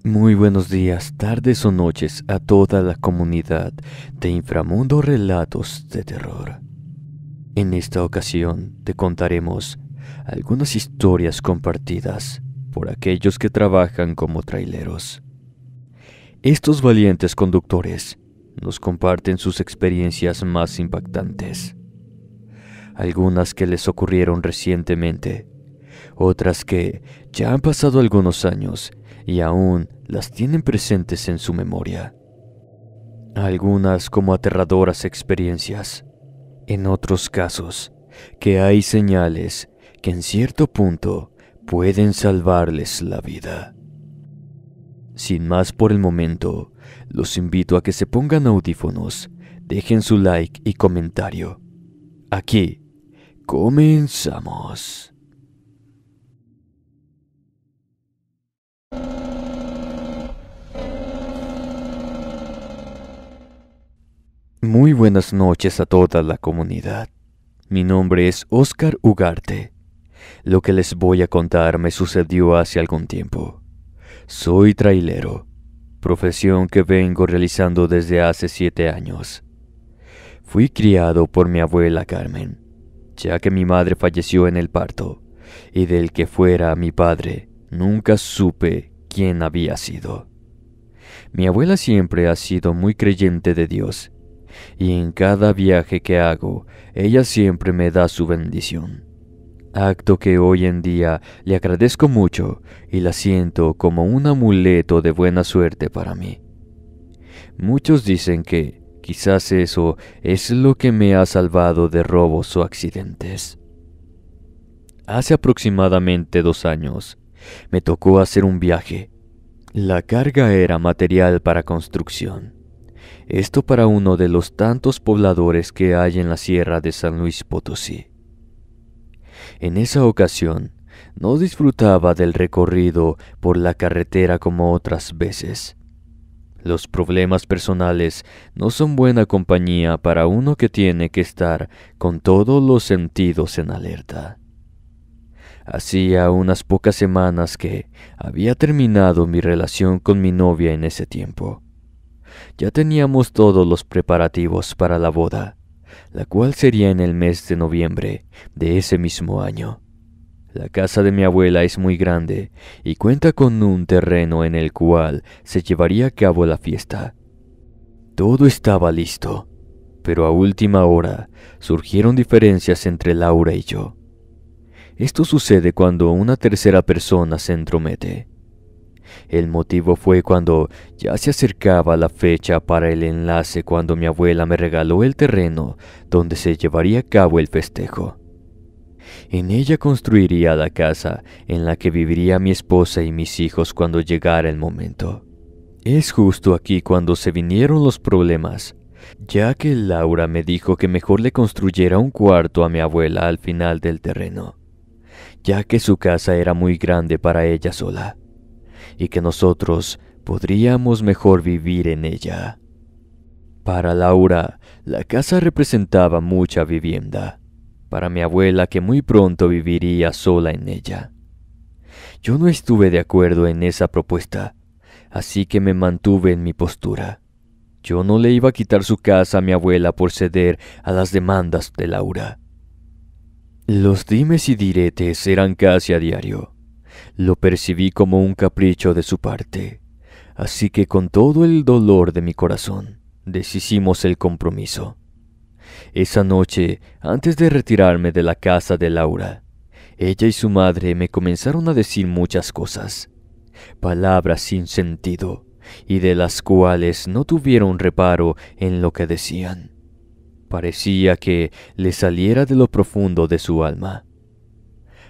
Muy buenos días, tardes o noches a toda la comunidad de Inframundo Relatos de Terror. En esta ocasión te contaremos algunas historias compartidas por aquellos que trabajan como traileros. Estos valientes conductores nos comparten sus experiencias más impactantes. Algunas que les ocurrieron recientemente, otras que ya han pasado algunos años y aún las tienen presentes en su memoria. Algunas como aterradoras experiencias, en otros casos que hay señales que en cierto punto pueden salvarles la vida. Sin más por el momento, los invito a que se pongan audífonos, dejen su like y comentario. Aquí comenzamos. Muy buenas noches a toda la comunidad. Mi nombre es Óscar Ugarte. Lo que les voy a contar me sucedió hace algún tiempo. Soy trailero, profesión que vengo realizando desde hace 7 años. Fui criado por mi abuela Carmen, ya que mi madre falleció en el parto, y del que fuera mi padre, nunca supe quién había sido. Mi abuela siempre ha sido muy creyente de Dios, y en cada viaje que hago, ella siempre me da su bendición. Acto que hoy en día le agradezco mucho y la siento como un amuleto de buena suerte para mí. Muchos dicen que quizás eso es lo que me ha salvado de robos o accidentes. Hace aproximadamente 2 años, me tocó hacer un viaje. La carga era material para construcción. Esto para uno de los tantos pobladores que hay en la sierra de San Luis Potosí. En esa ocasión, no disfrutaba del recorrido por la carretera como otras veces. Los problemas personales no son buena compañía para uno que tiene que estar con todos los sentidos en alerta. Hacía unas pocas semanas que había terminado mi relación con mi novia en ese tiempo. Ya teníamos todos los preparativos para la boda, la cual sería en el mes de noviembre de ese mismo año. La casa de mi abuela es muy grande y cuenta con un terreno en el cual se llevaría a cabo la fiesta. Todo estaba listo, pero a última hora surgieron diferencias entre Laura y yo. Esto sucede cuando una tercera persona se entromete. El motivo fue cuando ya se acercaba la fecha para el enlace cuando mi abuela me regaló el terreno donde se llevaría a cabo el festejo. En ella construiría la casa en la que viviría mi esposa y mis hijos cuando llegara el momento. Es justo aquí cuando se vinieron los problemas, ya que Laura me dijo que mejor le construyera un cuarto a mi abuela al final del terreno, ya que su casa era muy grande para ella sola, y que nosotros podríamos mejor vivir en ella. Para Laura, la casa representaba mucha vivienda, para mi abuela que muy pronto viviría sola en ella. Yo no estuve de acuerdo en esa propuesta, así que me mantuve en mi postura. Yo no le iba a quitar su casa a mi abuela por ceder a las demandas de Laura. Los dimes y diretes eran casi a diario. Lo percibí como un capricho de su parte, así que con todo el dolor de mi corazón, deshicimos el compromiso. Esa noche, antes de retirarme de la casa de Laura, ella y su madre me comenzaron a decir muchas cosas, palabras sin sentido, y de las cuales no tuvieron reparo en lo que decían. Parecía que le saliera de lo profundo de su alma.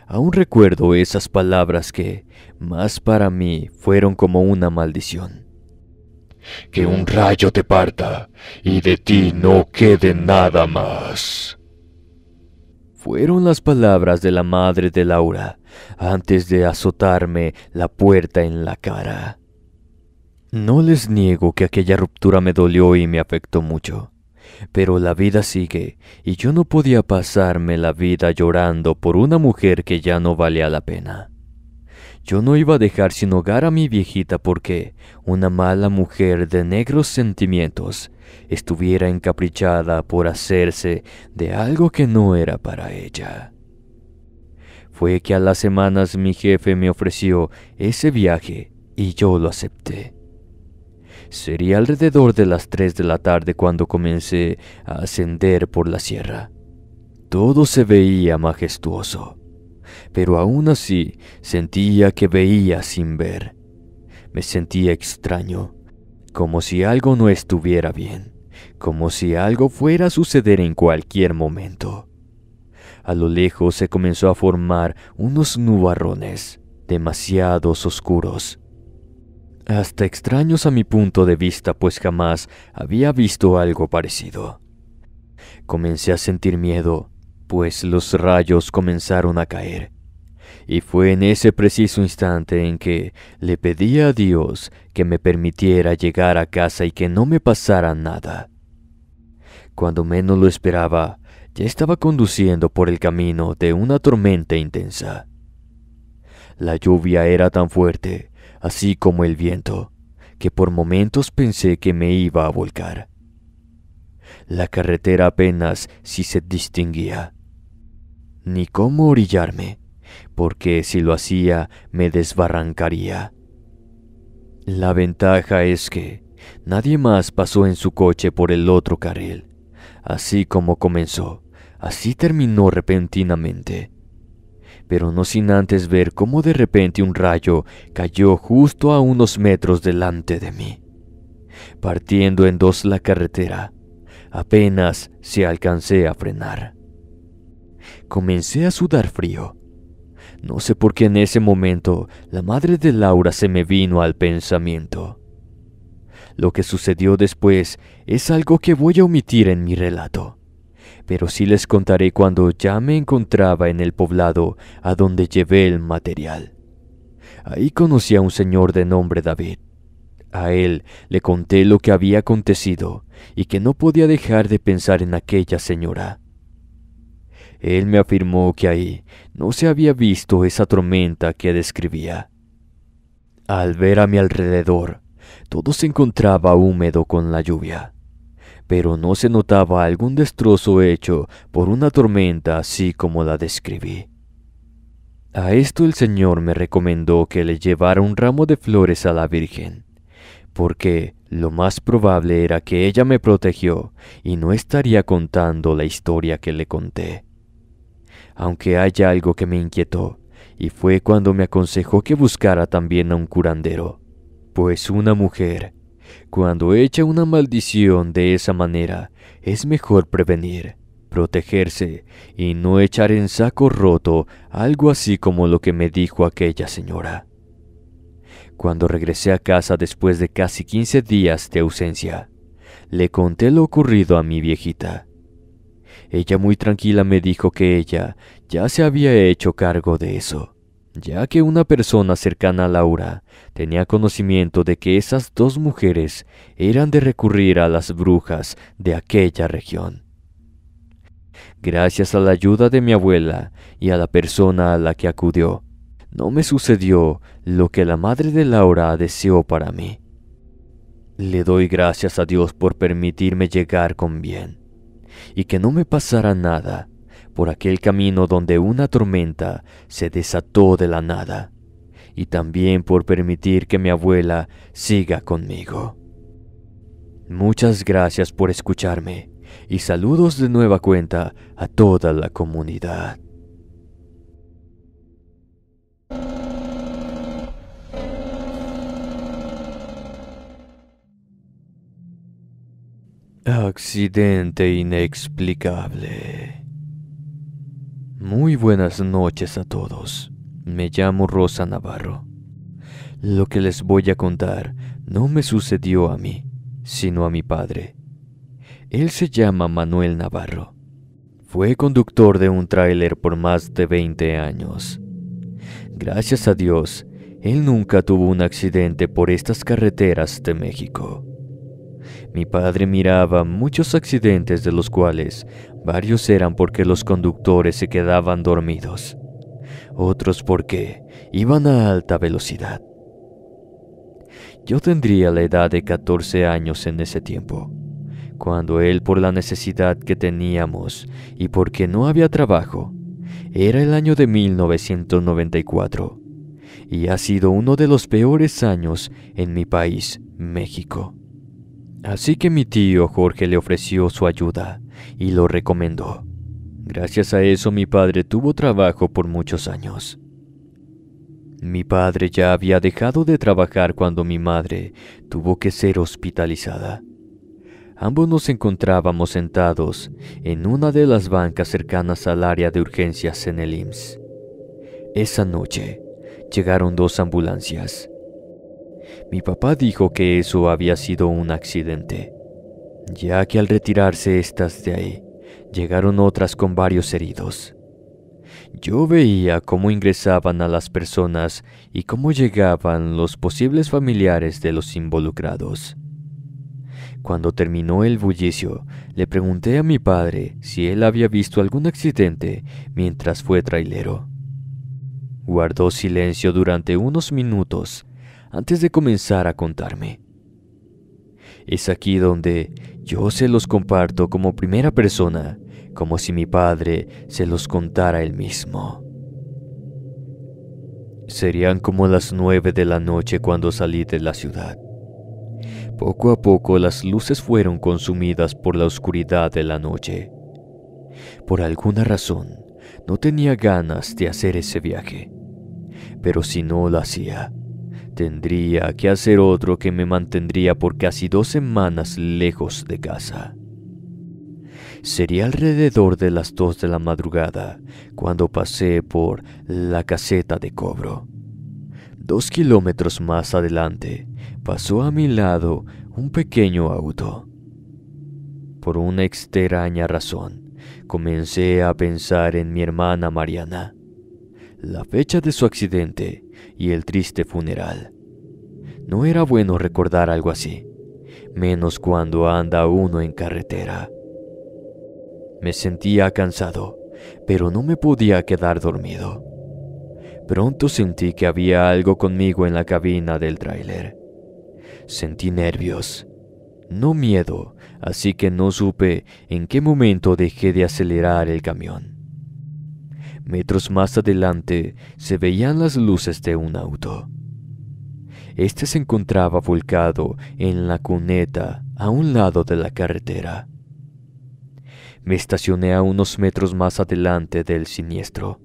Aún recuerdo esas palabras que, más para mí, fueron como una maldición. Que un rayo te parta y de ti no quede nada más. Fueron las palabras de la madre de Laura antes de azotarme la puerta en la cara. No les niego que aquella ruptura me dolió y me afectó mucho. Pero la vida sigue y yo no podía pasarme la vida llorando por una mujer que ya no valía la pena. Yo no iba a dejar sin hogar a mi viejita porque una mala mujer de negros sentimientos estuviera encaprichada por hacerse de algo que no era para ella. Fue que a las semanas mi jefe me ofreció ese viaje y yo lo acepté. Sería alrededor de las 3 de la tarde cuando comencé a ascender por la sierra. Todo se veía majestuoso, pero aún así sentía que veía sin ver. Me sentía extraño, como si algo no estuviera bien, como si algo fuera a suceder en cualquier momento. A lo lejos se comenzó a formar unos nubarrones demasiados oscuros, hasta extraños a mi punto de vista, pues jamás había visto algo parecido. Comencé a sentir miedo, pues los rayos comenzaron a caer, y fue en ese preciso instante en que le pedí a Dios que me permitiera llegar a casa y que no me pasara nada. Cuando menos lo esperaba, ya estaba conduciendo por el camino de una tormenta intensa. La lluvia era tan fuerte, así como el viento, que por momentos pensé que me iba a volcar. La carretera apenas si se distinguía, ni cómo orillarme, porque si lo hacía me desbarrancaría. La ventaja es que nadie más pasó en su coche por el otro carril. Así como comenzó, así terminó repentinamente, pero no sin antes ver cómo de repente un rayo cayó justo a unos metros delante de mí, partiendo en dos la carretera. Apenas si alcancé a frenar. Comencé a sudar frío. No sé por qué en ese momento la madre de Laura se me vino al pensamiento. Lo que sucedió después es algo que voy a omitir en mi relato, pero sí les contaré cuando ya me encontraba en el poblado a donde llevé el material. Ahí conocí a un señor de nombre David. A él le conté lo que había acontecido y que no podía dejar de pensar en aquella señora. Él me afirmó que ahí no se había visto esa tormenta que describía. Al ver a mi alrededor, todo se encontraba húmedo con la lluvia, pero no se notaba algún destrozo hecho por una tormenta así como la describí. A esto el Señor me recomendó que le llevara un ramo de flores a la Virgen, porque lo más probable era que ella me protegió y no estaría contando la historia que le conté. Aunque hay algo que me inquietó, y fue cuando me aconsejó que buscara también a un curandero, pues una mujer, cuando echa una maldición de esa manera, es mejor prevenir, protegerse y no echar en saco roto algo así como lo que me dijo aquella señora. Cuando regresé a casa después de casi 15 días de ausencia, le conté lo ocurrido a mi viejita. Ella muy tranquila me dijo que ella ya se había hecho cargo de eso, ya que una persona cercana a Laura tenía conocimiento de que esas dos mujeres eran de recurrir a las brujas de aquella región. Gracias a la ayuda de mi abuela y a la persona a la que acudió, no me sucedió lo que la madre de Laura deseó para mí. Le doy gracias a Dios por permitirme llegar con bien, y que no me pasara nada por aquel camino donde una tormenta se desató de la nada, y también por permitir que mi abuela siga conmigo. Muchas gracias por escucharme, y saludos de nueva cuenta a toda la comunidad. Accidente inexplicable. Muy buenas noches a todos. Me llamo Rosa Navarro. Lo que les voy a contar no me sucedió a mí, sino a mi padre. Él se llama Manuel Navarro. Fue conductor de un tráiler por más de 20 años. Gracias a Dios, él nunca tuvo un accidente por estas carreteras de México. Mi padre miraba muchos accidentes, de los cuales varios eran porque los conductores se quedaban dormidos, otros porque iban a alta velocidad. Yo tendría la edad de 14 años en ese tiempo, cuando él, por la necesidad que teníamos y porque no había trabajo, era el año de 1994, y ha sido uno de los peores años en mi país, México. Así que mi tío Jorge le ofreció su ayuda y lo recomendó. Gracias a eso mi padre tuvo trabajo por muchos años. Mi padre ya había dejado de trabajar cuando mi madre tuvo que ser hospitalizada. Ambos nos encontrábamos sentados en una de las bancas cercanas al área de urgencias en el IMSS. Esa noche llegaron 2 ambulancias. Mi papá dijo que eso había sido un accidente, ya que al retirarse estas de ahí, llegaron otras con varios heridos. Yo veía cómo ingresaban a las personas y cómo llegaban los posibles familiares de los involucrados. Cuando terminó el bullicio, le pregunté a mi padre si él había visto algún accidente mientras fue trailero. Guardó silencio durante unos minutos antes de comenzar a contarme. Es aquí donde yo se los comparto como primera persona, como si mi padre se los contara él mismo. Serían como las 9 de la noche cuando salí de la ciudad. Poco a poco las luces fueron consumidas por la oscuridad de la noche. Por alguna razón, no tenía ganas de hacer ese viaje, pero si no lo hacía, tendría que hacer otro que me mantendría por casi 2 semanas lejos de casa. Sería alrededor de las 2 de la madrugada cuando pasé por la caseta de cobro. 2 kilómetros más adelante, pasó a mi lado un pequeño auto. Por una extraña razón, comencé a pensar en mi hermana Mariana, la fecha de su accidente y el triste funeral. No era bueno recordar algo así, menos cuando anda uno en carretera. Me sentía cansado, pero no me podía quedar dormido. Pronto sentí que había algo conmigo en la cabina del tráiler. Sentí nervios, no miedo, así que no supe en qué momento dejé de acelerar el camión. Metros más adelante se veían las luces de un auto. Este se encontraba volcado en la cuneta a un lado de la carretera. Me estacioné a unos metros más adelante del siniestro.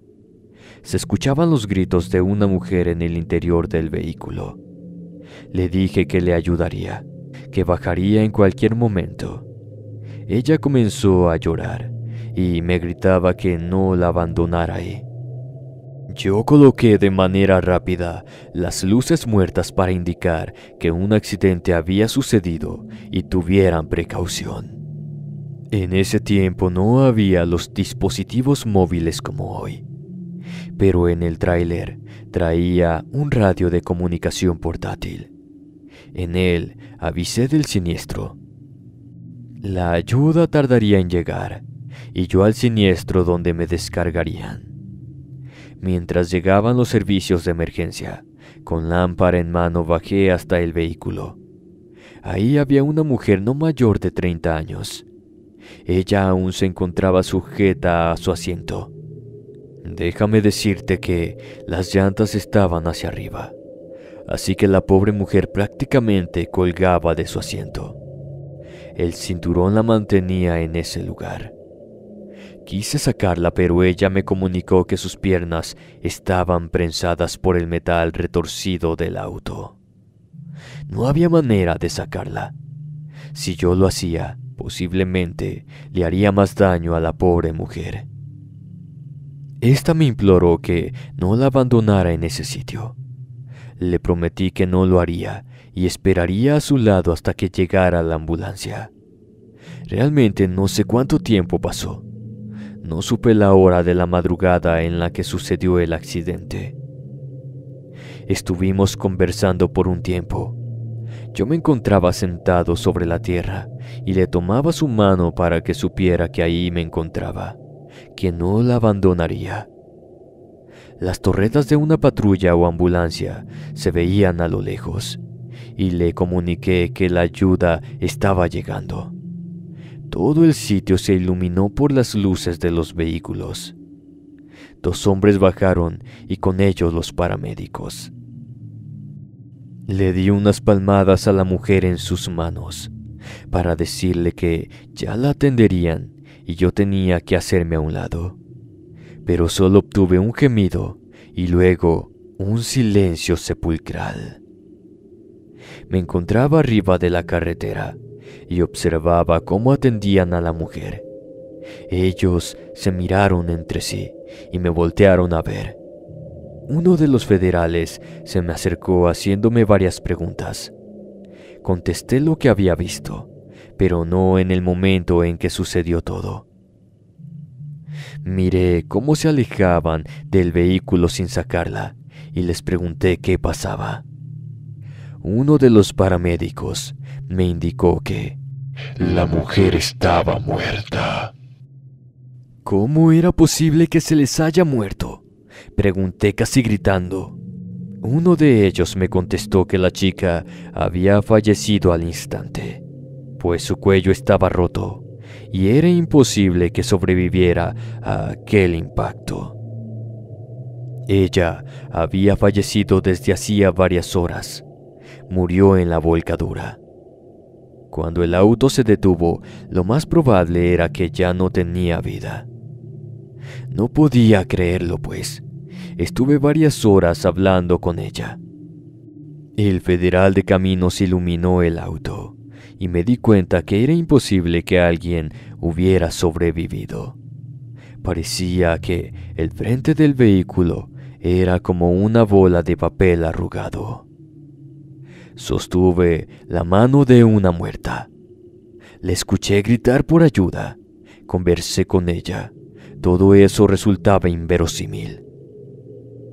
Se escuchaban los gritos de una mujer en el interior del vehículo. Le dije que le ayudaría, que bajaría en cualquier momento. Ella comenzó a llorar y me gritaba que no la abandonara ahí. Yo coloqué de manera rápida las luces muertas para indicar que un accidente había sucedido y tuvieran precaución. En ese tiempo no había los dispositivos móviles como hoy, pero en el tráiler traía un radio de comunicación portátil. En él avisé del siniestro. La ayuda tardaría en llegar y yo al siniestro donde me descargarían. Mientras llegaban los servicios de emergencia, con lámpara en mano bajé hasta el vehículo. Ahí había una mujer no mayor de 30 años. Ella aún se encontraba sujeta a su asiento. Déjame decirte que las llantas estaban hacia arriba, así que la pobre mujer prácticamente colgaba de su asiento. El cinturón la mantenía en ese lugar. Quise sacarla, pero ella me comunicó que sus piernas estaban prensadas por el metal retorcido del auto. No había manera de sacarla. Si yo lo hacía, posiblemente le haría más daño a la pobre mujer. Esta me imploró que no la abandonara en ese sitio. Le prometí que no lo haría y esperaría a su lado hasta que llegara la ambulancia. Realmente no sé cuánto tiempo pasó. No supe la hora de la madrugada en la que sucedió el accidente. Estuvimos conversando por un tiempo. Yo me encontraba sentado sobre la tierra y le tomaba su mano para que supiera que ahí me encontraba, que no la abandonaría. Las torretas de una patrulla o ambulancia se veían a lo lejos, y le comuniqué que la ayuda estaba llegando. Todo el sitio se iluminó por las luces de los vehículos. 2 hombres bajaron y con ellos los paramédicos. Le di unas palmadas a la mujer en sus manos para decirle que ya la atenderían y yo tenía que hacerme a un lado. Pero solo obtuve un gemido y luego un silencio sepulcral. Me encontraba arriba de la carretera y observaba cómo atendían a la mujer. Ellos se miraron entre sí y me voltearon a ver. Uno de los federales se me acercó haciéndome varias preguntas. Contesté lo que había visto, pero no en el momento en que sucedió todo. Miré cómo se alejaban del vehículo sin sacarla y les pregunté qué pasaba. Uno de los paramédicos me indicó que la mujer estaba muerta. ¿cómo era posible que se les haya muerto?, pregunté casi gritando. Uno de ellos me contestó que la chica había fallecido al instante, pues su cuello estaba roto y era imposible que sobreviviera a aquel impacto. Ella había fallecido desde hacía varias horas. Murió en la volcadura. Cuando el auto se detuvo, lo más probable era que ya no tenía vida. No podía creerlo, pues. Estuve varias horas hablando con ella. El federal de caminos iluminó el auto y me di cuenta que era imposible que alguien hubiera sobrevivido. Parecía que el frente del vehículo era como una bola de papel arrugado. Sostuve la mano de una muerta. Le escuché gritar por ayuda. Conversé con ella. Todo eso resultaba inverosímil.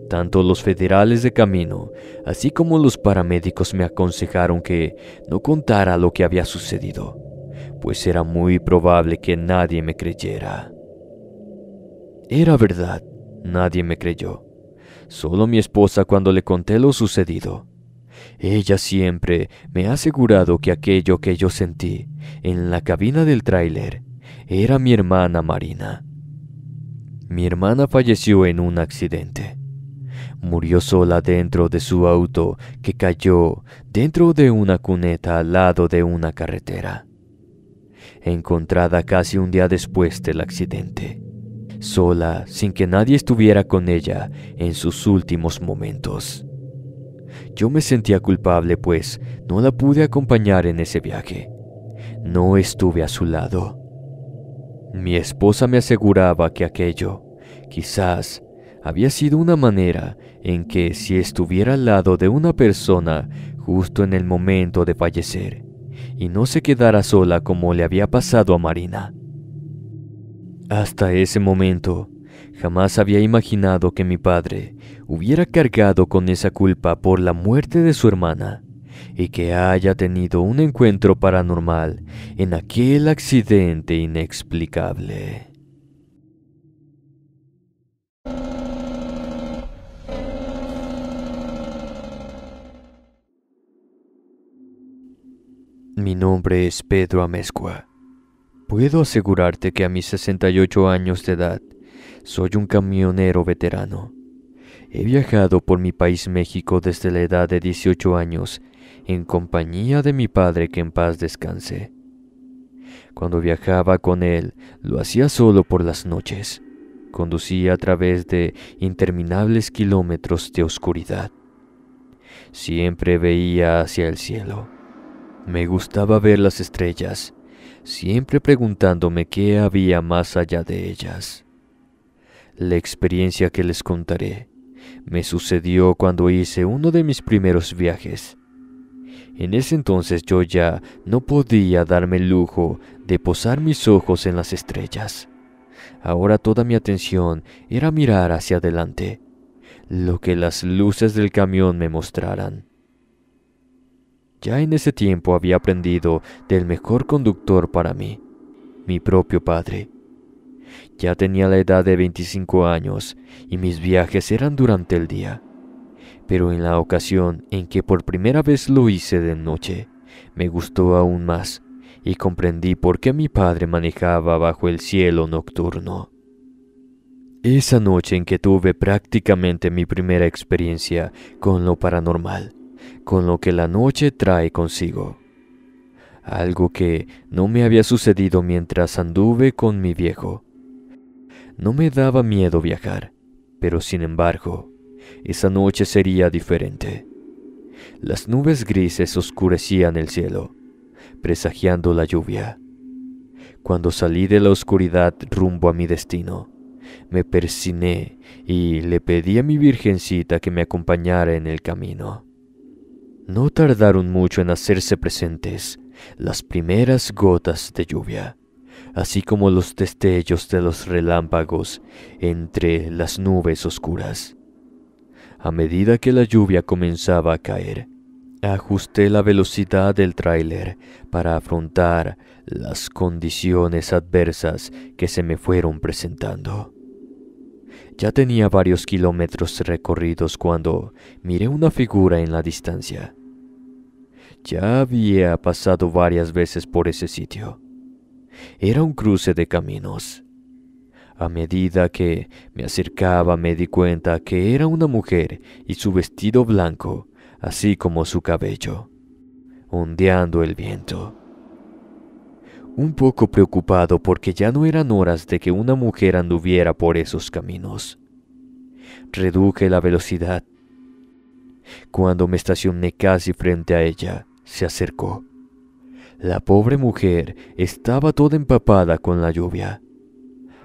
Tanto los federales de camino, así como los paramédicos me aconsejaron que no contara lo que había sucedido, pues era muy probable que nadie me creyera. Era verdad, nadie me creyó. Solo mi esposa cuando le conté lo sucedido. Ella siempre me ha asegurado que aquello que yo sentí en la cabina del tráiler era mi hermana Marina. Mi hermana falleció en un accidente. Murió sola dentro de su auto que cayó dentro de una cuneta al lado de una carretera. Encontrada casi un día después del accidente, sola sin que nadie estuviera con ella en sus últimos momentos. Yo me sentía culpable pues no la pude acompañar en ese viaje. No estuve a su lado. Mi esposa me aseguraba que aquello, quizás, había sido una manera en que si estuviera al lado de una persona justo en el momento de fallecer, y no se quedara sola como le había pasado a Marina. Hasta ese momento, jamás había imaginado que mi padre hubiera cargado con esa culpa por la muerte de su hermana y que haya tenido un encuentro paranormal en aquel accidente inexplicable. Mi nombre es Pedro Amezcua. Puedo asegurarte que a mis 68 años de edad soy un camionero veterano. He viajado por mi país México desde la edad de 18 años en compañía de mi padre, que en paz descanse. Cuando viajaba con él, lo hacía solo por las noches. Conducía a través de interminables kilómetros de oscuridad. Siempre veía hacia el cielo. Me gustaba ver las estrellas, siempre preguntándome qué había más allá de ellas. La experiencia que les contaré me sucedió cuando hice uno de mis primeros viajes. En ese entonces yo ya no podía darme el lujo de posar mis ojos en las estrellas. Ahora toda mi atención era mirar hacia adelante, lo que las luces del camión me mostraran. Ya en ese tiempo había aprendido del mejor conductor para mí, mi propio padre. Ya tenía la edad de 25 años y mis viajes eran durante el día. Pero en la ocasión en que por primera vez lo hice de noche, me gustó aún más y comprendí por qué mi padre manejaba bajo el cielo nocturno. Esa noche en que tuve prácticamente mi primera experiencia con lo paranormal, con lo que la noche trae consigo. Algo que no me había sucedido mientras anduve con mi viejo. No me daba miedo viajar, pero sin embargo, esa noche sería diferente. Las nubes grises oscurecían el cielo, presagiando la lluvia. Cuando salí de la oscuridad rumbo a mi destino, me persigné y le pedí a mi virgencita que me acompañara en el camino. No tardaron mucho en hacerse presentes las primeras gotas de lluvia, así como los destellos de los relámpagos entre las nubes oscuras. A medida que la lluvia comenzaba a caer, ajusté la velocidad del tráiler para afrontar las condiciones adversas que se me fueron presentando. Ya tenía varios kilómetros recorridos cuando miré una figura en la distancia. Ya había pasado varias veces por ese sitio. Era un cruce de caminos. A medida que me acercaba me di cuenta que era una mujer y su vestido blanco, así como su cabello, ondeando el viento. Un poco preocupado porque ya no eran horas de que una mujer anduviera por esos caminos, reduje la velocidad. Cuando me estacioné casi frente a ella, se acercó. La pobre mujer estaba toda empapada con la lluvia.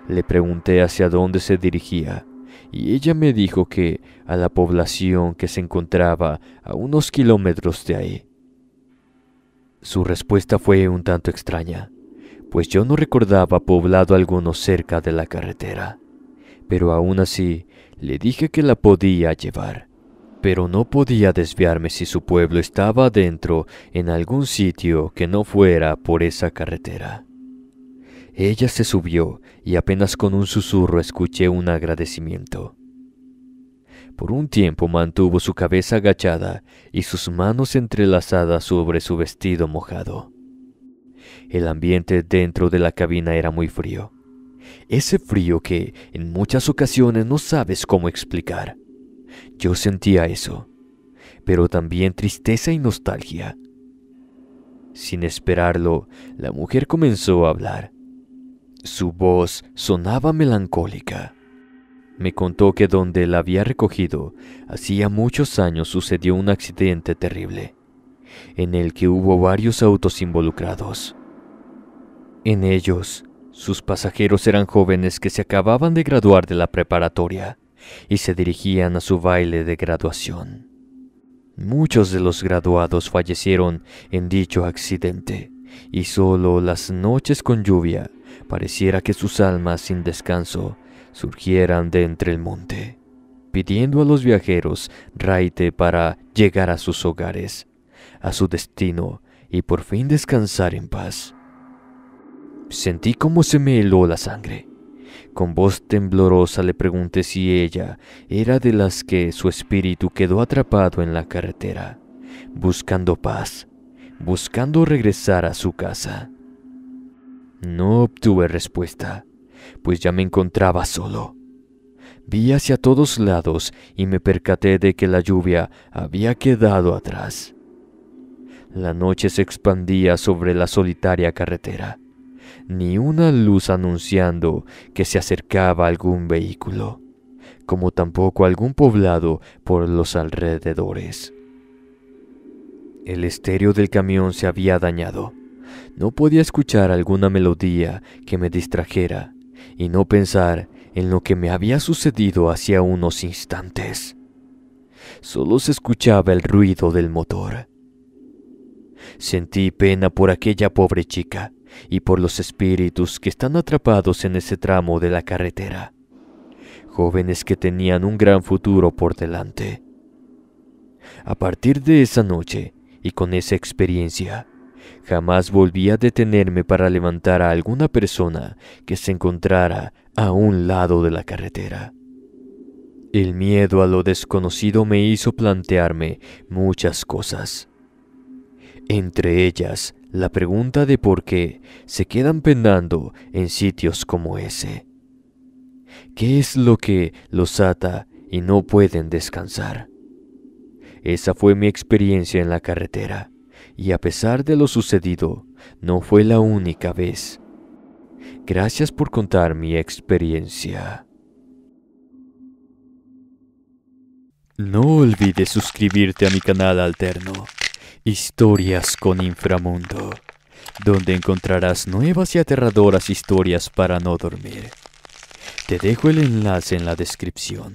Le pregunté hacia dónde se dirigía y ella me dijo que a la población que se encontraba a unos kilómetros de ahí. Su respuesta fue un tanto extraña, pues yo no recordaba poblado alguno cerca de la carretera, pero aún así le dije que la podía llevar, pero no podía desviarme si su pueblo estaba adentro en algún sitio que no fuera por esa carretera. Ella se subió y apenas con un susurro escuché un agradecimiento. Por un tiempo mantuvo su cabeza agachada y sus manos entrelazadas sobre su vestido mojado. El ambiente dentro de la cabina era muy frío. Ese frío que en muchas ocasiones no sabes cómo explicar. Yo sentía eso, pero también tristeza y nostalgia. Sin esperarlo, la mujer comenzó a hablar. Su voz sonaba melancólica. Me contó que donde la había recogido, hacía muchos años sucedió un accidente terrible, en el que hubo varios autos involucrados. En ellos, sus pasajeros eran jóvenes que se acababan de graduar de la preparatoria y se dirigían a su baile de graduación. Muchos de los graduados fallecieron en dicho accidente, y solo las noches con lluvia pareciera que sus almas sin descanso surgieran de entre el monte, pidiendo a los viajeros raite para llegar a sus hogares, a su destino y por fin descansar en paz. Sentí como se me heló la sangre. Con voz temblorosa le pregunté si ella era de las que su espíritu quedó atrapado en la carretera, buscando paz, buscando regresar a su casa. No obtuve respuesta, pues ya me encontraba solo. Vi hacia todos lados y me percaté de que la lluvia había quedado atrás. La noche se expandía sobre la solitaria carretera. Ni una luz anunciando que se acercaba algún vehículo, como tampoco algún poblado por los alrededores. El estéreo del camión se había dañado. No podía escuchar alguna melodía que me distrajera y no pensar en lo que me había sucedido hacía unos instantes. Solo se escuchaba el ruido del motor. Sentí pena por aquella pobre chica y por los espíritus que están atrapados en ese tramo de la carretera, jóvenes que tenían un gran futuro por delante. A partir de esa noche y con esa experiencia, Jamás volví a detenerme para levantar a alguna persona que se encontrara a un lado de la carretera. El miedo a lo desconocido me hizo plantearme muchas cosas. Entre ellas, la pregunta de por qué se quedan penando en sitios como ese. ¿Qué es lo que los ata y no pueden descansar? Esa fue mi experiencia en la carretera, y a pesar de lo sucedido, no fue la única vez. Gracias por contar mi experiencia. No olvides suscribirte a mi canal alterno, Historias con Inframundo, donde encontrarás nuevas y aterradoras historias para no dormir. Te dejo el enlace en la descripción.